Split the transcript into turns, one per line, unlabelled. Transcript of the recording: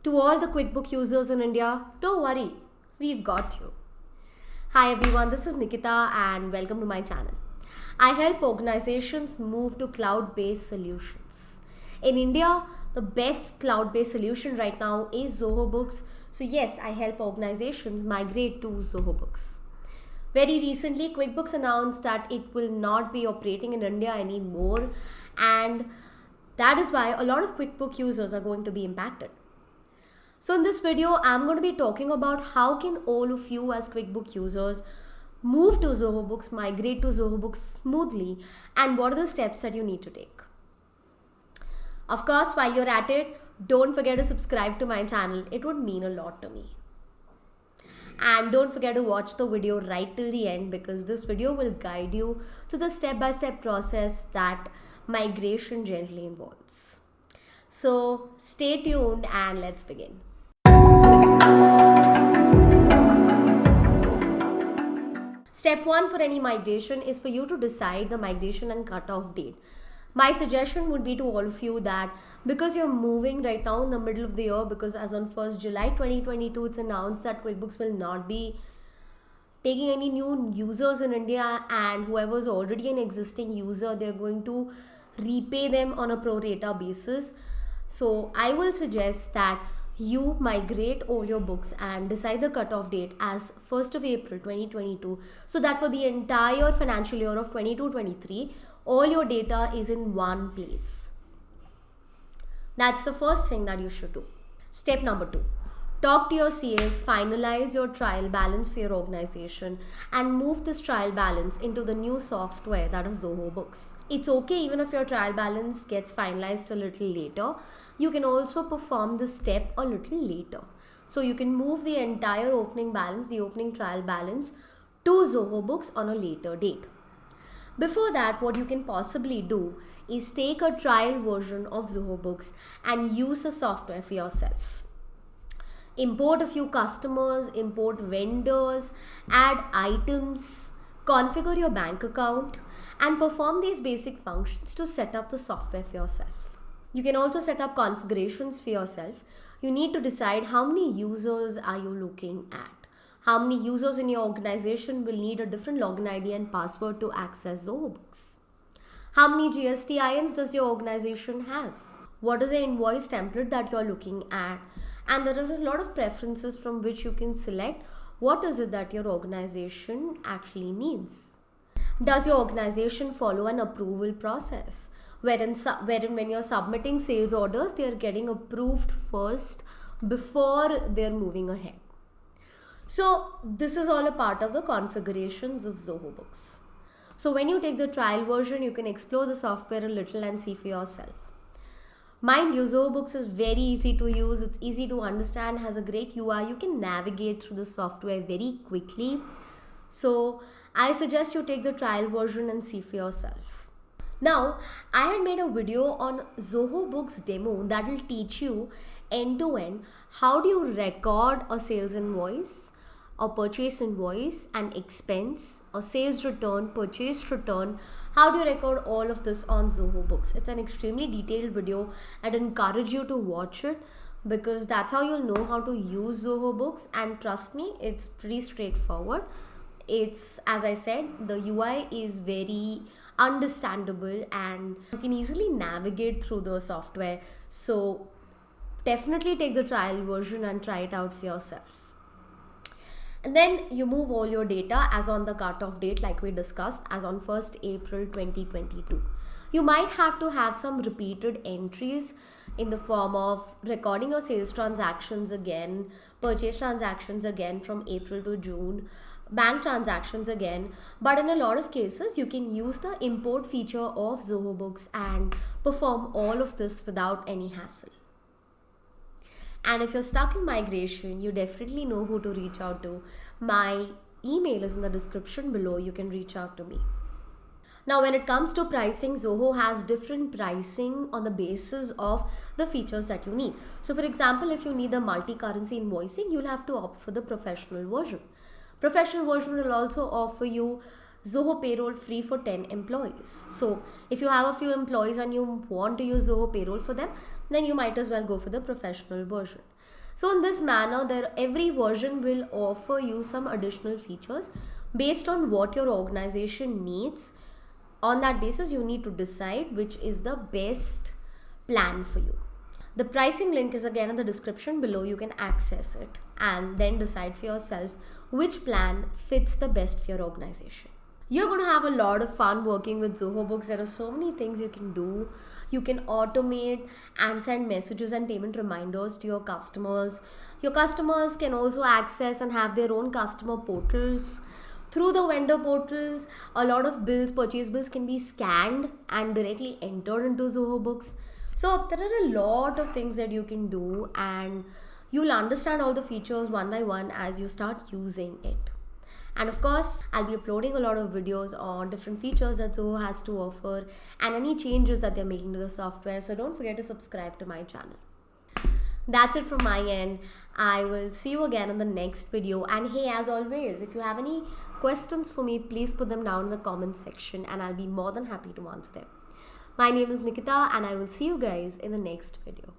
To all the QuickBook users in India, don't worry, we've got you. Hi everyone, this is Nikita and welcome to my channel. I help organizations move to cloud-based solutions. In India, the best cloud-based solution right now is Zoho Books. So yes, I help organizations migrate to Zoho Books. Very recently, QuickBooks announced that it will not be operating in India anymore, and that is why a lot of QuickBook users are going to be impacted. So in this video, I'm going to be talking about how can all of you as QuickBook users move to Zoho Books, migrate to Zoho Books smoothly, and what are the steps that you need to take. Of course, while you're at it, don't forget to subscribe to my channel. It would mean a lot to me. And don't forget to watch the video right till the end, because this video will guide you to the step-by-step process that migration generally involves. So stay tuned and let's begin. Step 1 for any migration is for you to decide the migration and cutoff date. My suggestion would be to all of you that because you're moving right now in the middle of the year, because as on 1st July 2022, it's announced that QuickBooks will not be taking any new users in India, and whoever's already an existing user, they're going to repay them on a pro rata basis. So I will suggest that you migrate all your books and decide the cutoff date as 1st of April 2022, so that for the entire financial year of 22-23, all your data is in one place. That's the first thing that you should do. Step number 2. Talk to your CAs, finalize your trial balance for your organization and move this trial balance into the new software, that is Zoho Books. It's okay even if your trial balance gets finalized a little later. You can also perform this step a little later. So you can move the entire opening balance, the opening trial balance, to Zoho Books on a later date. Before that, what you can possibly do is take a trial version of Zoho Books and use the software for yourself. Import a few customers, import vendors, add items, configure your bank account, and perform these basic functions to set up the software for yourself. You can also set up configurations for yourself. You need to decide how many users are you looking at. How many users in your organization will need a different login ID and password to access Zoho Books? How many GSTINs does your organization have? What is the invoice template that you're looking at? And there are a lot of preferences from which you can select what is it that your organization actually needs. Does your organization follow an approval process? Wherein when you're submitting sales orders, they are getting approved first before they're moving ahead. So this is all a part of the configurations of Zoho Books. So when you take the trial version, you can explore the software a little and see for yourself. Mind you, Zoho Books is very easy to use. It's easy to understand, has a great UI. You can navigate through the software very quickly. So I suggest you take the trial version and see for yourself. Now, I had made a video on Zoho Books demo that will teach you end-to-end how do you record a sales invoice, a purchase invoice, an expense, a sales return, purchase return. How do you record all of this on Zoho Books? It's an extremely detailed video. I'd encourage you to watch it because that's how you'll know how to use Zoho Books, and trust me, it's pretty straightforward. It's, as I said, the UI is very understandable and you can easily navigate through the software. So definitely take the trial version and try it out for yourself. And then you move all your data as on the cutoff date, like we discussed, as on 1st April 2022. You might have to have some repeated entries in the form of recording your sales transactions again, purchase transactions again from April to June, bank transactions again. But in a lot of cases, you can use the import feature of Zoho Books and perform all of this without any hassle. And if you're stuck in migration, you definitely know who to reach out to. My email is in the description below. You can reach out to me. Now, when it comes to pricing, Zoho has different pricing on the basis of the features that you need. So, for example, if you need the multi-currency invoicing, you'll have to opt for the professional version. Professional version will also offer you Zoho Payroll free for 10 employees. So if you have a few employees and you want to use Zoho Payroll for them, then you might as well go for the professional version. So in this manner, every version will offer you some additional features based on what your organization needs. On that basis, you need to decide which is the best plan for you. The pricing link is again in the description below. You can access it and then decide for yourself which plan fits the best for your organization. You're going to have a lot of fun working with Zoho Books. There are so many things you can do. You can automate and send messages and payment reminders to your customers. Your customers can also access and have their own customer portals. Through the vendor portals, a lot of bills, purchase bills can be scanned and directly entered into Zoho Books. So there are a lot of things that you can do, and you'll understand all the features one by one as you start using it. And of course, I'll be uploading a lot of videos on different features that Zoho has to offer and any changes that they're making to the software. So don't forget to subscribe to my channel. That's it from my end. I will see you again in the next video. And hey, as always, if you have any questions for me, please put them down in the comments section and I'll be more than happy to answer them. My name is Nikita and I will see you guys in the next video.